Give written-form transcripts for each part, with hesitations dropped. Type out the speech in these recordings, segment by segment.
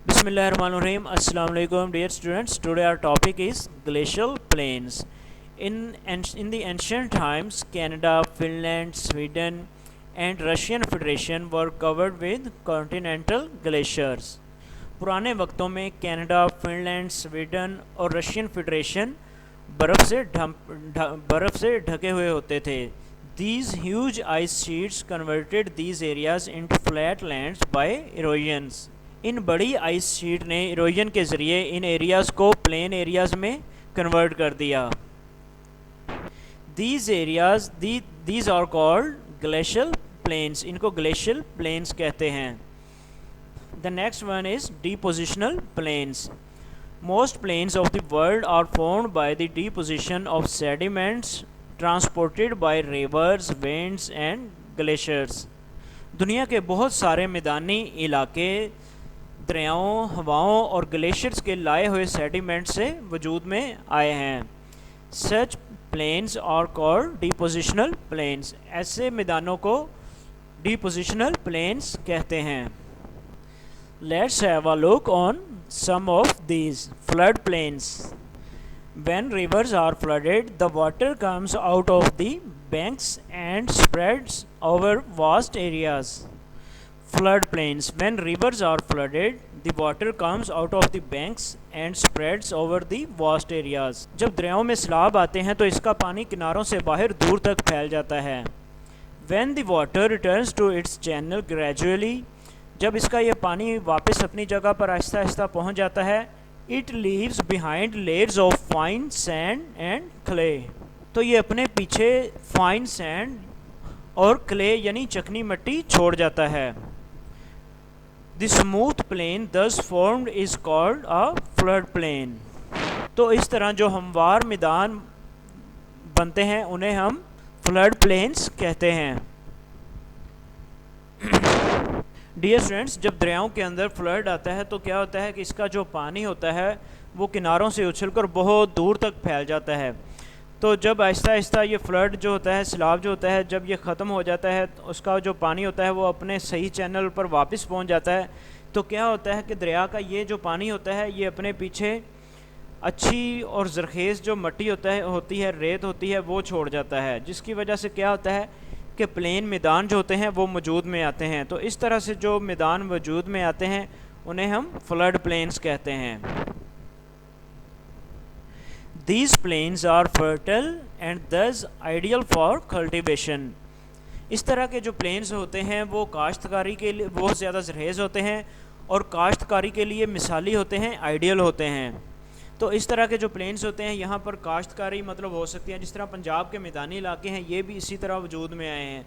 Bismillahirrahmanirrahim. Assalamu alaikum, dear students. Today our topic is glacial plains. In the ancient times, Canada, Finland, Sweden, and Russian Federation were covered with continental glaciers. पुराने वक्तों में Canada, Finland, Sweden और Russian federation बर्फ़ से ढके हुए होते थे. These huge ice sheets converted these areas into flat lands by erosions. इन बड़ी आइस शीट ने इरोजन के ज़रिए इन एरियाज़ को प्लेन एरियाज़ में कन्वर्ट कर दिया. These are called glacial plains. इनको ग्लेशियल प्लेन्स कहते हैं. The next one is depositional plains. Most plains of the world are formed by the deposition of sediments transported by rivers, winds and glaciers. दुनिया के बहुत सारे मैदानी इलाके दरियाओं, हवाओं और ग्लेशियर्स के लाए हुए सेडिमेंट से वजूद में आए हैं. Such plains are called depositional plains. ऐसे मैदानों को डिपोजिशनल प्लेन्स कहते हैं. Let's have a look on some of these. Flood plains. When rivers are flooded, the water comes out of the banks and spreads over vast areas. Floodplains. When rivers are flooded, the water comes out of the banks and spreads over the vast areas. जब दरियाओं में सैलाब आते हैं तो इसका पानी किनारों से बाहर दूर तक फैल जाता है. When the water returns to its channel gradually, जब इसका यह पानी वापस अपनी जगह पर आहिस्ता आहिस्ता पहुंच जाता है, it leaves behind layers of fine sand and clay. तो ये अपने पीछे फाइन सैंड और क्ले यानी चिकनी मिट्टी छोड़ जाता है. The smooth plain thus formed is called a flood plain. तो इस तरह जो हमवार मैदान बनते हैं उन्हें हम फ्लड प्लेन्स कहते हैं. डियर स्टूडेंट्स, जब दरियाओं के अंदर फ्लड आता है तो क्या होता है कि इसका जो पानी होता है वो किनारों से उछलकर बहुत दूर तक फैल जाता है. तो जब आहिस्ता आहिस्ता ये फ्लड जो होता है, सैलाब जो होता है, जब ये ख़त्म हो जाता है तो उसका जो पानी होता है वो अपने सही चैनल पर वापस पहुंच जाता है. तो क्या होता है कि दरिया का ये जो पानी होता है ये अपने पीछे अच्छी और ज़रख़ेज़ जो मिट्टी होती है, रेत होती है, वो छोड़ जाता है, जिसकी वजह से क्या होता है कि प्लेन मैदान जो होते हैं वो वजूद में आते हैं. तो इस तरह से जो मैदान वजूद में आते हैं उन्हें हम फ्लड प्लेन्स कहते हैं. These plains are fertile and thus ideal for cultivation. इस तरह के जो प्लेन्स होते हैं वो काश्तकारी के लिए बहुत ज़्यादा ज़रख़ेज़ होते हैं और काश्तकारी के लिए मिसाली होते हैं, आइडियल होते हैं. तो इस तरह के जो प्लेन्स होते हैं यहाँ पर काश्तकारी मतलब हो सकती है, जिस तरह पंजाब के मैदानी इलाके हैं ये भी इसी तरह वजूद में आए हैं.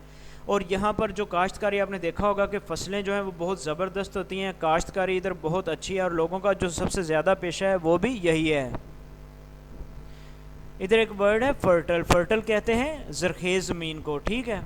और यहाँ पर जो काश्तकारी आपने देखा होगा कि फ़सलें जो हैं वो बहुत ज़बरदस्त होती हैं. काश्तकारी इधर बहुत अच्छी है और लोगों का जो सबसे ज़्यादा पेशा है वो भी यही है. इधर एक वर्ड है फर्टल. फर्टल कहते हैं ज़रख़ेज़ ज़मीन को, ठीक है.